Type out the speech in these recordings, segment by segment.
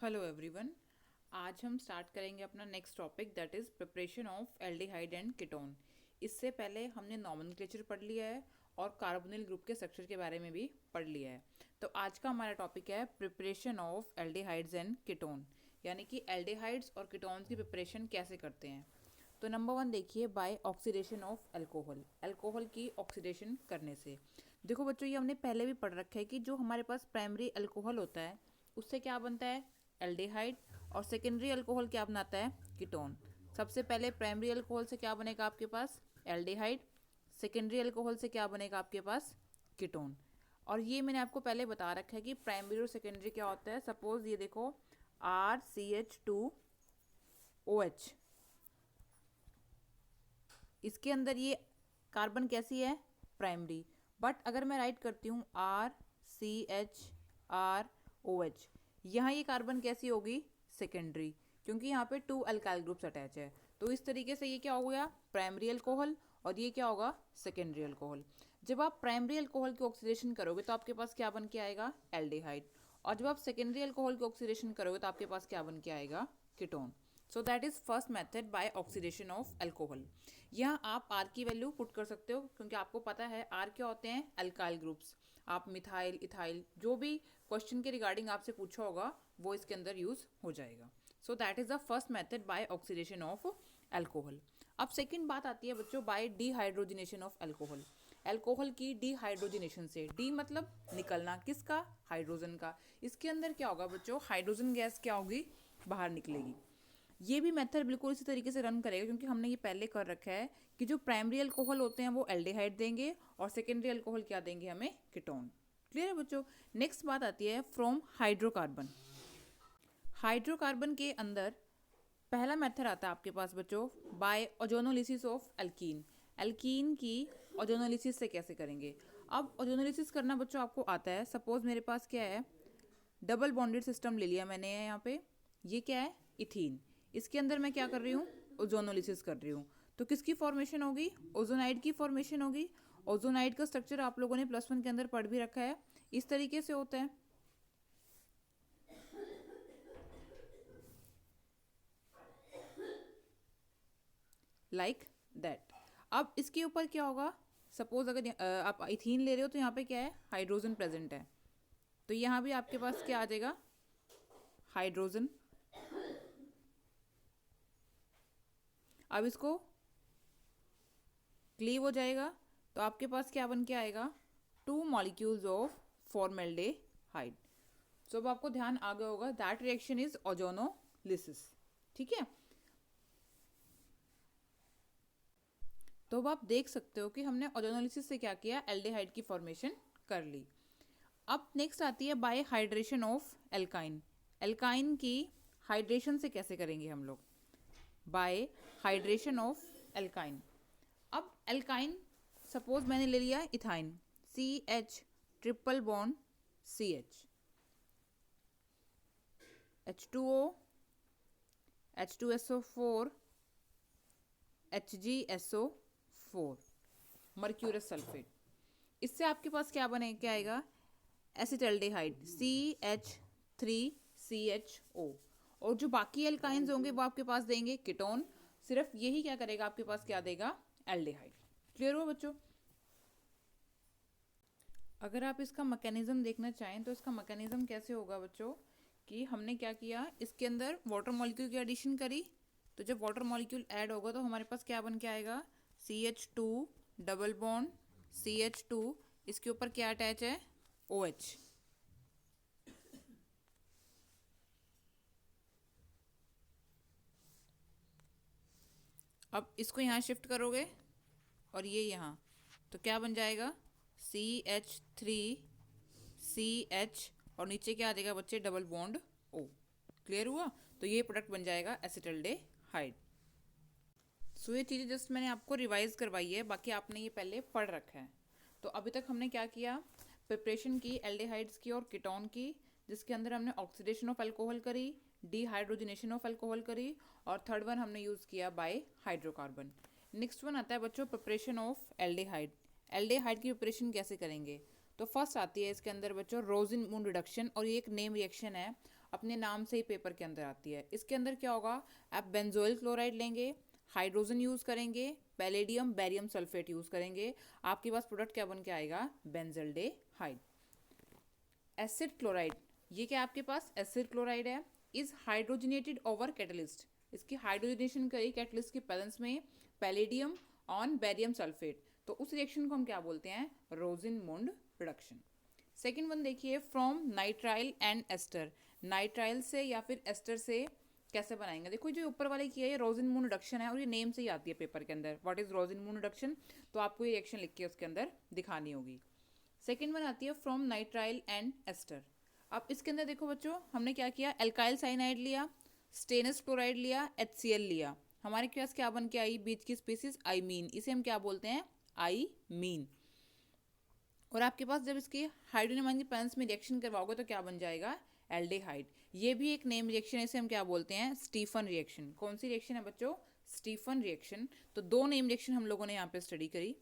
Hello everyone. आज हम start करेंगे अपना next topic that is preparation of aldehyde and ketone. इससे पहले हमने नॉमेनक्लेचर पढ़ लिया है और कार्बोनिल ग्रुप के स्ट्रक्चर के बारे में भी पढ़ लिया है। तो आज का हमारा टॉपिक है preparation of aldehydes and ketone, यानी कि एल्डिहाइड्स और कीटोन्स की प्रिपरेशन कैसे करते हैं। तो नंबर वन देखिए, by oxidation of alcohol, alcohol की ऑक्सीडेशन करने से। देखो बच्चों, ये हमने पहले भी पढ़ रखा है कि जो हमारे पास प्राइमरी अल्कोहल होता है उससे क्या बनता है, एल्डिहाइड, और सेकेंडरी अल्कोहल क्या बनाता है, कीटोन। सबसे पहले प्राइमरी अल्कोहल से क्या बनेगा आपके पास, एल्डिहाइड। सेकेंडरी अल्कोहल से क्या बनेगा आपके पास, कीटोन। और ये मैंने आपको पहले बता रखा है कि प्राइमरी और सेकेंडरी क्या होता है। सपोज ये देखो, RCH2OH, इसके अंदर ये कार्बन कैसी है, प्राइमरी। बट अगर मैं राइट करती हूँ RCHROH, यहाँ ये कार्बन कैसी होगी, सेकेंडरी, क्योंकि यहाँ पे 2 अल्काइल ग्रुप्स अटैच है। तो इस तरीके से ये क्या हो गया, प्राइमरी अल्कोहल, और ये क्या होगा, सेकेंडरी अल्कोहल। जब आप प्राइमरी अल्कोहल की ऑक्सीडेशन करोगे तो आपके पास क्या बन के आएगा, एल्डिहाइड। और जब आप सेकेंडरी अल्कोहल की ऑक्सीडेशन करोगे तो आपके पास क्या बन के आएगा, ketone. So that is first method by oxidation of alcohol. यहाँ आप आर की वैल्यू पुट कर सकते हो, क्योंकि आपको पता है आर क्या होते हैं, अल्काइल ग्रुप्स। आप मिथाइल, इथाइल, जो भी क्वेश्चन के रिगार्डिंग आपसे पूछा होगा वो इसके अंदर यूज हो जाएगा। So that is the first method by oxidation of alcohol. अब सेकंड बात आती है बच्चों, by dehydrogenation of alcohol. Alcohol की डीहाइड्रोजिनेशन से, डी मतलब निकलना, किसका, हाइड्रोजन का। इसके अंदर क्या होगा बच्चों, हाइड्रोजन गैस क्या होगी, बाहर निकलेगी। ये भी मेथड बिल्कुल इसी तरीके से रन करेगा, क्योंकि हमने ये पहले कर रखा है कि जो प्राइमरी अल्कोहल होते हैं वो एल्डिहाइड देंगे और सेकेंडरी अल्कोहल क्या देंगे हमें, कीटोन। क्लियर है बच्चों। नेक्स्ट बात आती है फ्रॉम हाइड्रोकार्बन। हाइड्रोकार्बन के अंदर पहला मेथड आता है आपके पास बच्चों, by ozonolysis of alkene. Alkene की ओजोनोलिसिस से कैसे करेंगे। अब ओजोनोलिसिस करना बच्चों आपको आता है। सपोज मेरे पास क्या है, डबल बॉन्डेड सिस्टम ले लिया मैंने यहाँ पे। ये क्या है, इथीन। इसके अंदर मैं क्या कर रही हूँ, ओजोनोलिसिस कर रही हूँ। तो किसकी फॉर्मेशन होगी, ओजोनाइड की फॉर्मेशन होगी। ओजोनाइड का स्ट्रक्चर आप लोगों ने +1 के अंदर पढ़ भी रखा है। इस तरीके से होता है, लाइक दैट। अब इसके ऊपर क्या होगा, सपोज अगर आप इथीन ले रहे हो तो यहाँ पे क्या है, हाइड्रोजन प्रेजेंट है। तो यहाँ भी आपके पास क्या आ जाएगा, हाइड्रोजन। अब इसको क्लीव हो जाएगा तो आपके पास क्या बन के आएगा, 2 मॉलिक्यूल्स ऑफ फॉर्मेल्डेहाइड। सो अब आपको ध्यान आ गया होगा, दैट रिएक्शन इज ओजोनोलिसिस। ठीक है। तो अब आप देख सकते हो कि हमने ओजोनोलिसिस से क्या किया, एल्डिहाइड की फॉर्मेशन कर ली। अब नेक्स्ट आती है bye hydration of alkyne. Alkyne की हाइड्रेशन से कैसे करेंगे हम लोग, बाय हाइड्रेशन ऑफ एल्काइन। अब एल्काइन, सपोज मैंने ले लिया ethyne, CH triple bond CH, H2O, H2SO4, HgSO4, mercurous sulphate. इससे आपके पास क्या बने, क्या आएगा, एसिटल्डेहाइड, CH3CHO। और जो बाकी एल्काइंस होंगे वो आपके पास देंगे कीटोन। सिर्फ यही क्या करेगा, आपके पास क्या देगा, एल्डिहाइड। क्लियर हुआ बच्चों। अगर आप इसका मैकेनिज्म देखना चाहें तो इसका मैकेनिज्म कैसे होगा बच्चों, कि हमने क्या किया, इसके अंदर वाटर मॉलिक्यूल की एडिशन करी। तो जब वाटर मॉलिक्यूल ऐड होगा तो हमारे पास क्या बन के आएगा, CH2 डबल बॉन्ड CH2, इसके ऊपर क्या अटैच है, OH। अब इसको यहाँ शिफ्ट करोगे और ये यहाँ, तो क्या बन जाएगा, CH3CH, और नीचे क्या आ जाएगा बच्चे, डबल बॉन्ड O। क्लियर हुआ। तो ये प्रोडक्ट बन जाएगा एसिटल्डेहाइड। सो ये चीज़ें जस्ट मैंने आपको रिवाइज करवाई है, बाकी आपने ये पहले पढ़ रखा है। तो अभी तक हमने क्या किया, प्रिपरेशन की एल्डिहाइड्स की और कीटोन की, जिसके अंदर हमने ऑक्सीडेशन ऑफ अल्कोहल करी, डीहाइड्रोजनेशन ऑफ अल्कोहल करी, और थर्ड वन हमने यूज़ किया बाय हाइड्रोकार्बन। नेक्स्ट वन आता है बच्चों प्रिपरेशन ऑफ एल्डिहाइड। एल्डिहाइड की प्रिपरेशन कैसे करेंगे। तो फर्स्ट आती है इसके अंदर बच्चों रोजिन मून रिडक्शन, और ये एक नेम रिएक्शन है। अपने नाम से ही पेपर के अंदर आती है। इसके अंदर क्या होगा, आप बेंजोइल क्लोराइड लेंगे, हाइड्रोजन यूज़ करेंगे, पैलेडियम बैरियम सल्फेट यूज़ करेंगे, आपके पास प्रोडक्ट क्या बन के आएगा, बेंजल्डेहाइड। एसिड क्लोराइड, ये क्या आपके पास एसिड क्लोराइड है, इज हाइड्रोजनेटेड ओवर कैटलिस्ट, इसकी हाइड्रोजनेशन करी कैटलिस्ट की प्रेजेंस में पैलेडियम ऑन बैरियम सल्फेट, तो उस रिएक्शन को हम क्या बोलते हैं, रोजिनमुंड रिडक्शन। सेकेंड वन देखिए, from nitrile and ester, nitrile से या फिर एस्टर से कैसे बनाएंगे। देखो जो ऊपर वाले की है ये रोजिनमुंड रिडक्शन है और ये नेम से ही आती है पेपर के अंदर, व्हाट इज रोजिनमुंड रिडक्शन, तो आपको ये रिएक्शन लिख के उसके अंदर दिखानी होगी। सेकेंड वन आती है फ्रॉम नाइट्राइल एंड एस्टर। अब इसके अंदर देखो बच्चों, हमने क्या किया, एल्काइल साइनाइड लिया, स्टेनस क्लोराइड लिया, HCl लिया, हमारे पास क्या बन के आई, बीच की स्पीसीज आईमीन, इसे हम क्या बोलते हैं, आईमीन। और आपके पास जब इसकी हाइड्रोजन आयन की प्रेजेंस में रिएक्शन करवाओगे तो क्या बन जाएगा, एल्डेहाइड। ये भी एक नेम रिएक्शन है, इसे हम क्या बोलते हैं, स्टीफन रिएक्शन। कौन सी रिएक्शन है बच्चों, स्टीफन रिएक्शन। तो दो नेम रिएक्शन हम लोगों ने यहाँ पे स्टडी करी।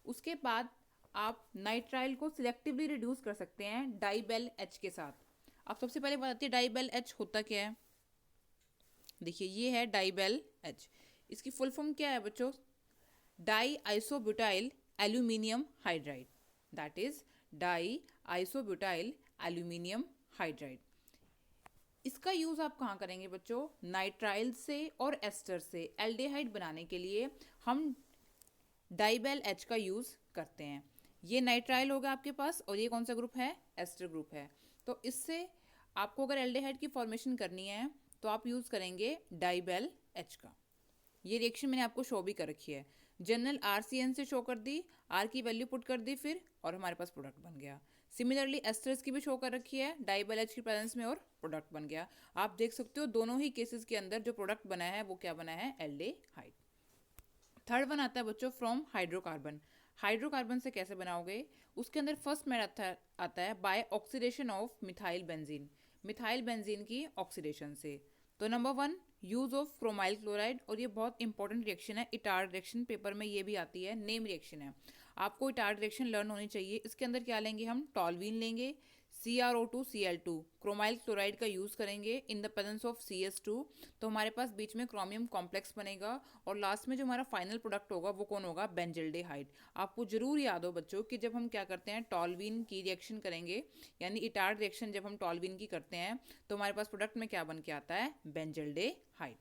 उसके बाद आप नाइट्राइल को सिलेक्टिवली रिड्यूस कर सकते हैं डाइबेल H के साथ। अब सबसे पहले बात आती है डाइबेल H होता क्या है, देखिए ये है डाइबेल H, इसकी फुल फॉर्म क्या है बच्चों, die isobutyl aluminium hydride, that is die isobutyl aluminium hydride. इसका यूज आप कहाँ करेंगे बच्चों, नाइट्राइल से और एस्टर से एल्डेहाइड बनाने के लिए हम डाइबेल H का यूज करते हैं। ये नाइट्राइल होगा आपके पास और ये कौन सा ग्रुप है, एस्टर ग्रुप है। तो इससे आपको अगर एल्डेहाइड की फॉर्मेशन करनी है तो आप यूज करेंगे डाइबेल H का। ये रिएक्शन मैंने आपको शो भी कर रखी है, जनरल RCN से शो कर दी, R की वैल्यू पुट कर दी फिर, और हमारे पास प्रोडक्ट बन गया। सिमिलरली एस्टर्स की भी शो कर रखी है डाइबेल H की प्रेजेंस में और प्रोडक्ट बन गया। आप देख सकते हो दोनों ही केसेस के अंदर जो प्रोडक्ट बना है वो क्या बना है, एल्डेहाइड। थर्ड वन आता है बच्चों फ्रॉम हाइड्रोकार्बन। हाइड्रोकार्बन से कैसे बनाओगे, उसके अंदर फर्स्ट मेथड आता है by oxidation of methyl benzene, methyl benzene की ऑक्सीडेशन से। तो number one use of chromyl chloride, और ये बहुत इंपॉर्टेंट रिएक्शन है, इटार्ड रिएक्शन पेपर में ये भी आती है, नेम रिएक्शन है, आपको इटार्ड रिएक्शन लर्न होनी चाहिए। इसके अंदर क्या लेंगे हम, टॉल्वीन लेंगे, CrO2Cl2 क्रोमाइल क्लोराइड का यूज करेंगे in the presence of CS2, तो हमारे पास बीच में क्रोमियम कॉम्प्लेक्स बनेगा और लास्ट में जो हमारा फाइनल प्रोडक्ट होगा वो कौन होगा, बेंजल्डेहाइड। आपको जरूर याद हो बच्चों कि जब हम क्या करते हैं, टॉल्वीन की रिएक्शन करेंगे, यानी इटार्ड रिएक्शन जब हम टॉल्वीन की करते हैं तो हमारे पास प्रोडक्ट में क्या बन के आता है, बेंजल्डेहाइड।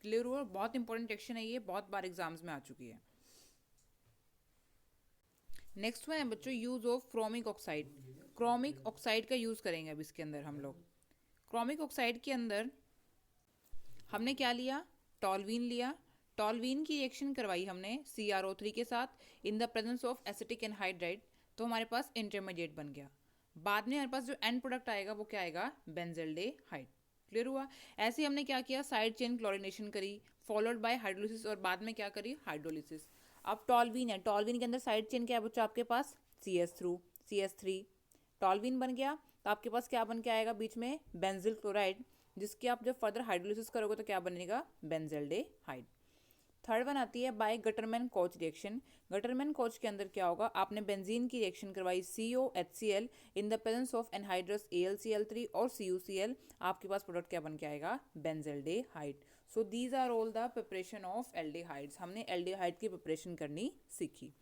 क्लियर हुआ, बहुत इंपॉर्टेंट रिएक्शन है ये, बहुत बार एग्जाम्स में आ चुकी है। नेक्स्ट वन है बच्चों use of chromic oxide. Chromic oxide का यूज करेंगे अब इसके अंदर हम लोग। क्रोमिक ऑक्साइड के अंदर हमने क्या लिया, टॉल्वीन लिया, टॉल्वीन की रिएक्शन करवाई हमने CrO3 के साथ in the presence of acetic anhydride, तो हमारे पास इंटरमीडिएट बन गया। बाद में हमारे पास जो एंड प्रोडक्ट आएगा वो क्या आएगा, बेंजल्डेहाइड। क्लियर हुआ। ऐसे हमने क्या किया, साइड चेन क्लोरिनेशन करी, फॉलोड बाय हाइड्रोलिसिस, और बाद में क्या करी, हाइड्रोलिसिस। अब टॉल्वीन है, टॉल्वीन के अंदर साइड चेन क्या है बच्चों आपके पास, CS3, टॉल्वीन बन गया, तो आपके पास क्या बन के आएगा बीच में, बेंजिल क्लोराइड, जिसकी आप जब फर्दर हाइड्रोलिसिस करोगे तो क्या बनेगा, बेंजल्डेहाइड। थर्ड वन आती है by Gattermann Koch reaction. Gattermann Koch के अंदर क्या होगा, आपने बेंजीन की रिएक्शन करवाई COHCl in the presence of anhydrous AlCl3 और CuCl, आपके पास प्रोडक्ट क्या बन के आएगा, benzaldehyde. So these are all the preparation of aldehydes, हमने एल्डेहाइड की प्रिपरेशन करनी सीखी।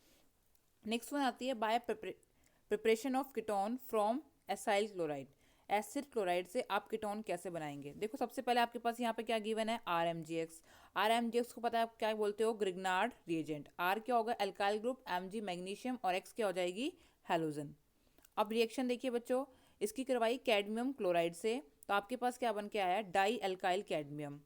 नेक्स्ट वन आती है by preparation of ketone from acyl chloride. Acid chloride से आप कीटोन कैसे बनाएंगे, देखो सबसे पहले आपके पास यहाँ पे क्या गिवन है, RMgx। RMgx को पता है आप क्या बोलते हो, ग्रिग्नार्ड रिएजेंट। R क्या होगा, एल्काइल ग्रुप, Mg मैग्नीशियम, और X क्या हो जाएगी, हैलोजन। अब रिएक्शन देखिए बच्चों, इसकी करवाई कैडमियम क्लोराइड से, तो आपके पास क्या बन के आया, डाई एल्काइल कैडमियम।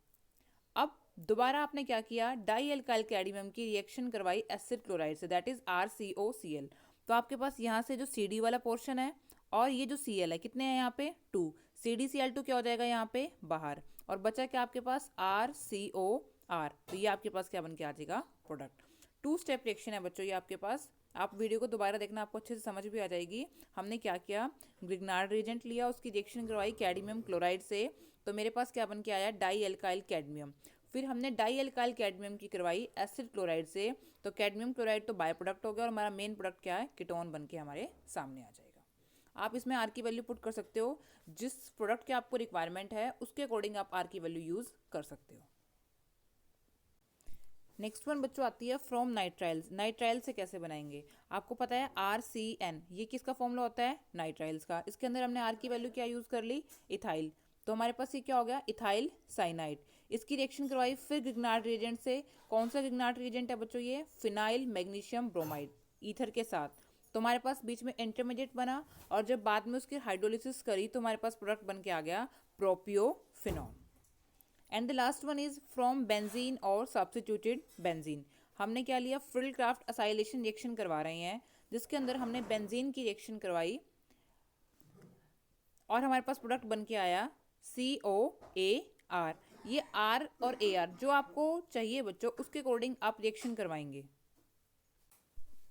अब दोबारा आपने क्या किया, डाई एल्काइल कैडमियम की रिएक्शन करवाई एसिड क्लोराइड से, दैट इज RCOCl। तो आपके पास यहाँ से जो CD वाला पोर्शन है और ये जो Cl है, कितने हैं यहाँ पे, 2, CdCl2 क्या हो जाएगा यहाँ पे बाहर, और बचा क्या आपके पास, RCOR, तो ये आपके पास क्या बन के आ जाएगा, प्रोडक्ट। 2 स्टेप रिएक्शन है बच्चों ये आपके पास, आप वीडियो को दोबारा देखना, आपको अच्छे से समझ भी आ जाएगी। हमने क्या किया, ग्रिग्नार्ड रिएजेंट लिया, उसकी रिएक्शन करवाई कैडमियम क्लोराइड से, तो मेरे पास क्या बन के आया, डाई एल्काइल कैडमियम। फिर हमने डाई एल्काइल कैडमियम की करवाई एसिड क्लोराइड से, तो कैडमियम क्लोराइड तो बाय प्रोडक्ट हो गया और हमारा मेन प्रोडक्ट क्या है, कीटोन बन के हमारे सामने आ जाएगा। आप इसमें आर की वैल्यू पुट कर सकते हो, जिस प्रोडक्ट की आपको रिक्वायरमेंट है उसके अकॉर्डिंग आप आर की वैल्यू यूज कर सकते हो। नेक्स्ट वन बच्चों आती है फ्रॉम नाइट्राइल्स। नाइट्राइल से कैसे बनाएंगे? आपको पता है RCN, ये किसका फॉर्मूला होता है? नाइट्राइल्स का। इसके अंदर हमने आर की वैल्यू क्या यूज कर ली? इथाइल। तो हमारे पास ये क्या हो गया? Ethyl cyanide. इसकी रिएक्शन करवाई फिर गिग्नार्ड रिएजेंट से। कौन सा गिग्नार्ड रिएजेंट है बच्चों? ये फिनाइल मैग्नीशियम ब्रोमाइड ईथर के साथ। तो हमारे पास बीच में इंटरमीडिएट बना, और जब बाद में उसकी हाइड्रोलिसिस करी तो हमारे पास प्रोडक्ट बन के आ गया propiophenol. And the last one is from benzene और सब्स्टिट्यूटेड बेंजीन। हमने क्या लिया? फ्रिडक्राफ्ट असाइलेशन रिएक्शन करवा रहे हैं, जिसके अंदर हमने बेंजीन की रिएक्शन करवाई और हमारे पास प्रोडक्ट बन के आया COAR। ये R और AR जो आपको चाहिए बच्चों उसके अकॉर्डिंग आप रिएक्शन करवाएंगे।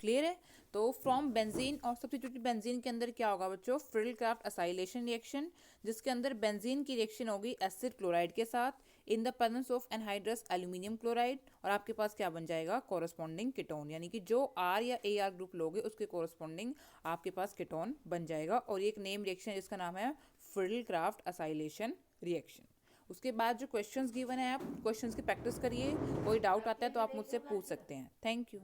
क्लियर है? तो फ्रॉम बेंजीन और सब्स्टिट्यूटेड बेंजीन के अंदर क्या होगा बच्चों? फ्रिडक्राफ्ट असाइलेशन रिएक्शन, जिसके अंदर बेंजीन की रिएक्शन होगी एसिड क्लोराइड के साथ in the presence of anhydrous aluminium chloride, और आपके पास क्या बन जाएगा? कोरस्पॉन्डिंग कीटोन, यानी कि जो R या AR ग्रुप लोगे उसके कोरस्पॉन्डिंग आपके पास कीटोन बन जाएगा। और ये एक नेम रिएक्शन है जिसका नाम है फ्रिडक्राफ्ट असाइलेशन रिएक्शन। उसके बाद जो क्वेश्चंस गिवन है आप क्वेश्चंस की प्रैक्टिस करिए, कोई डाउट आता है तो आप मुझसे पूछ सकते हैं। Thank you.